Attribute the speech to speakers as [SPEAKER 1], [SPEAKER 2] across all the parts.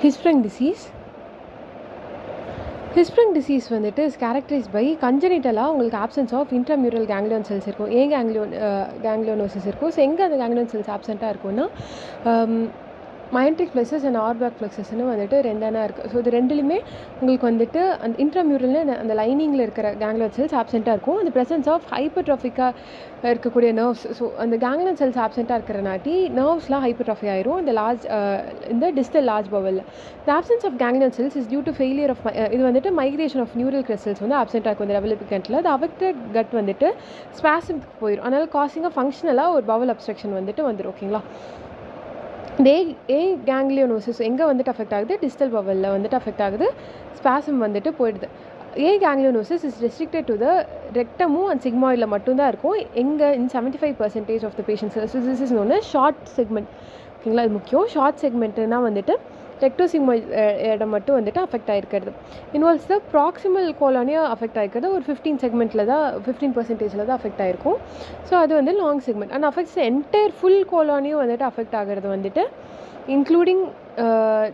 [SPEAKER 1] Hirschsprung disease. Hirschsprung disease வந்துட்டு is characterised by கன்ஜெனிட்டலாக உங்களுக்கு options of intramural கேங்லியோன் cells இருக்கும். ஏன் கேங்லியோனோசிஸ் இருக்கும். ஸோ எங்கே அந்த கேங்லியோன் செல்ஸ் ஆப்சென்ட்டாக இருக்கும்னா மயன்ட்ரிக் ஃப்ளெக்ஸஸ் அண்ட் ஆர்பாக் ஃப்ளெக்ஸஸ்ன்னு வந்துட்டு ரெண்டானா இருக்குது. ஸோ இது ரெண்டுலையுமே உங்களுக்கு வந்துட்டு அந்த இன்ட்ராமியூரல்னு அந்த லைனிங்கில் இருக்கிற கேங்லியோன் செல்ஸ் ஆப்சென்ட்டாக இருக்கும். அந்த ப்ரெசன்ஸ் ஆஃப் ஹைப்பர்ட்ராஃபிக்காக இருக்கக்கூடிய நர்வ்ஸ். ஸோ அந்த கேங்லியோன் செல்ஸ் ஆப்சென்ட்டாக இருக்கிறனாட்டி நர்வ்ஸ்லாம் ஹைப்பர்ட்ராஃபி ஆயிரும் இந்த டிஸ்டல் லார்ஜ் பவலில். The absence of ganglion cells is due to failure of இது வந்துட்டு மைக்ரேஷன் ஆஃப் நியூரல் கிறிஸ்டல்ஸ் வந்து ஆப்சென்ட்டாக இருக்கும் இந்த டெவலப்மெண்ட்டில். அது அஃபெக்டட் கட் வந்துட்டு ஸ்பாசம்க்கு போயிடும். அதனால் காசிங்காக ஃபங்க்ஷனலாக ஒரு பவல் அப்ஸ்ட்ரக்ஷன் வந்துட்டு வந்துடும். ஓகேங்களா. கேங்லியோனோசிஸ் எங்கே வந்துட்டு அஃபெக்ட் ஆகுது, டிஸ்டல் பவலில் வந்துட்டு அஃபெக்ட் ஆகுது, ஸ்பாசம் வந்துட்டு போயிடுது. Ganglionosis is restricted to the ரெக்டமும் அண்ட் சிக்மாய்டில் மட்டும்தான் இருக்கும். எங்கே in 75% of the patients. So this is known as short segment. ஓகேங்களா. இது முக்கியம். ஷார்ட் செக்மெண்ட்னா வந்துட்டு ரெக்டோசிக்மாய்ட் இடம் மட்டும் வந்துட்டு அஃபெக்ட் ஆகிருக்கிறது. இன்வால்வ்ஸ் த ப்ராக்சிமல் கோலானியாக அஃபெக்ட் ஆகிருக்கிறது ஒரு 15% தான் 15% தான் அஃபெக்ட் ஆகிருக்கும். ஸோ அது வந்து long segment. And affects entire full கோலானியும் வந்துட்டு அஃபெக்ட் ஆகிறது வந்துட்டு இன்க்ளூடிங்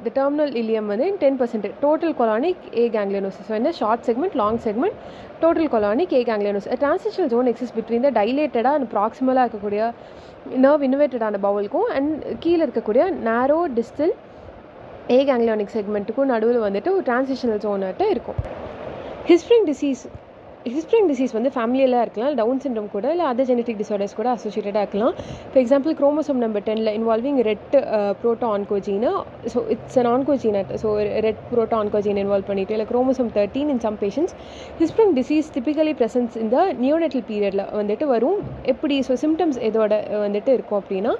[SPEAKER 1] த டெர்மினல் இலியம் வந்து 10%. டோட்டல் கொலானிக் கேங்லியோனோசிஸ் வந்து short segment, long segment, total colonic ganglionosis. Transitional zone exist between the டைலேட்டடாக அண்ட் ப்ராக்சிமலாக இருக்கக்கூடிய நர்வ் இன்னோவேட்டடான பவுலுக்கும் அண்ட் கீழே இருக்கக்கூடிய நேரோ டிஸ்டல் கேங்லியோனிக் செக்மெண்ட்டுக்கும் நடுவில் வந்துட்டு ஒரு டிரான்சிஷனல் ஜோனாட்டு இருக்கும். ஹிஸ்ப்ரிங் டிசீஸ் வந்து ஃபேமிலியெல்லாம் இருக்கலாம், டவுன் சிண்ட்ரோம் கூட, இல்லை அதர் ஜெனட்டிக் டிசார்டர்ஸ் கூட அசோசியேட்டடாக இருக்கலாம். For example chromosome number 10 involving RET proto ஆன்கோஜீனா. ஸோ இட்ஸ் அன் ஆன்கோஜீனட். So RET proto oncogene involve பண்ணிவிட்டு இல்லை chromosome 13 in some patients. Hirschsprung disease typically presents இந்த நியோனேட்டல் பீரியடில் வந்துட்டு வரும். எப்படி ஸோ சிம்டம்ஸ் எதோட வந்துட்டு இருக்கும் அப்படின்னா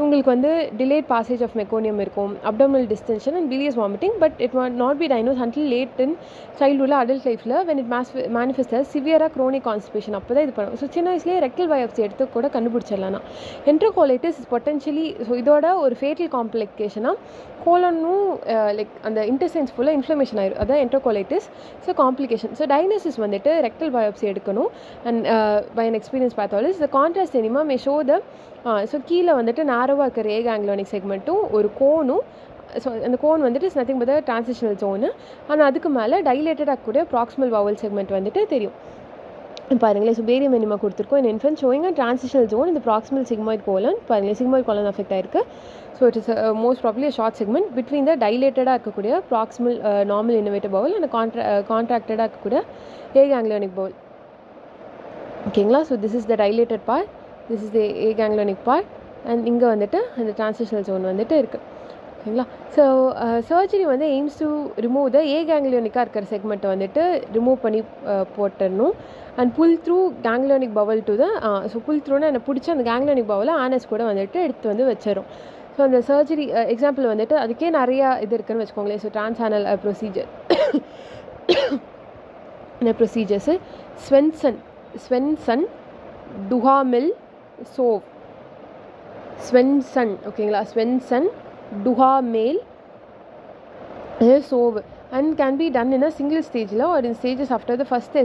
[SPEAKER 1] உங்களுக்கு வந்து டிலேட் பாசேஜ் ஆஃப் மெக்கோனியம் இருக்கும், abdominal distension and bilious vomiting. But it not be diagnosed until late in சைல்ட்ஹுட்டில் அடல்ட் லைஃப்பில் வென் இட் மேனிஃபெஸ்ட் சிவியராக க்ரோனிக் கான்ஸ்டிபேஷன். அப்போ தான் இது பண்ணும். ஸோ சின்ன வயசுலேயே ரெக்டல் பயாப்சி எடுத்து கூட கண்டுபிடிச்சிடலாம். என்ட்ரோகோலைட்டிஸ் இஸ் பொட்டன்ஷியலி ஸோ இதோட ஒரு ஃபேட்டல் காம்ப்ளிகேஷனாக கோலனும் லைக் அந்த இன்டெஸ்டைன்ஸ் ஃபுல்லாக இன்ஃப்ளமேஷன் ஆயிடும். அதான் enterocolitis. So complication. So diagnosis வந்துட்டு ரெக்டல் பயாப்சி எடுக்கணும் and by an experienced pathologist. The contrast enema may show the so கீழே வந்துட்டு நேரோவாக இருக்கிற கேங்லியோனிக் செக்மெண்ட்டும் ஒரு கோனும். ஸோ அந்த கோன் வந்துட்டு is nothing but transitional zone. ஆனால் அதுக்கு மேலே டைலேட்டடாக கூட ப்ராக்சிமல் பவல் செக்மெண்ட் வந்துட்டு தெரியும். பாருங்களேன். ஸோ பேரியம் எனிமா கொடுத்துருக்கோம். In infant showing a transitional zone இந்த ப்ராக்சிமல் சிக்மாய்ட் கோலன். பாருங்களேன், சிக்மாய்ட் கோலன் அஃபெக்ட் ஆயிருக்கு. So it is most probably short segment between the டைலேட்டடாக இருக்கக்கூடிய proximal normal innovative bowel and கான்ட்ராக்டடாக இருக்கக்கூடிய கேங்லியோனிக் பவல். ஓகேங்களா. So this is the dilated part, this is the ganglionic part and இங்கே வந்துட்டு அந்த transitional zone வந்துட்டு இருக்குது. ஓகேங்களா. ஸோ சர்ஜரி வந்து எய்ம்ஸ் டு ரிமூவ் த கேங்லியோனிக்காக இருக்கிற செக்மெண்ட்டை வந்துட்டு ரிமூவ் பண்ணி போட்டுடணும் and pull through ganglionic bowel to the so pull த்ரூன்னு என்னை பிடிச்சி அந்த கேங்லியோனிக் பவலை ஆனஸ் கூட வந்துட்டு எடுத்து வந்து வச்சிடும். ஸோ அந்த சர்ஜரி எக்ஸாம்பிள் வந்துட்டு அதுக்கே நிறையா இது இருக்குதுன்னு வச்சுக்கோங்களேன். So transanal procedures Swenson Duhamel Soave Swenson. ஓகேங்களா. Swenson Duhamel Soave and can be done in a single stage or in stages after the first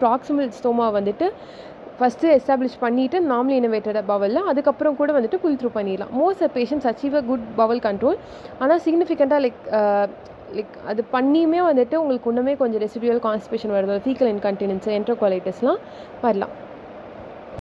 [SPEAKER 1] proximal stoma வந்துட்டு ஃபஸ்ட்டு எஸ்டாப்ளிஷ் பண்ணிவிட்டு நார்மலி இன்னோவேட்டட் பவலில் அதுக்கப்புறம் கூட வந்துட்டு புல் த்ரூ பண்ணிடலாம். Most patients achieve a good bowel control. ஆனால் சிக்னிஃபிகண்ட்டாக like அது பண்ணியுமே வந்துட்டு உங்களுக்கு இன்னுமே கொஞ்சம் ரெசிடியூவல் கான்ஸ்டிபேஷன் வருது, ஃபீக்கல் இன்கன்டினன்ஸ், என்ட்ரோகோலைட்டிஸ்லாம் வரலாம்.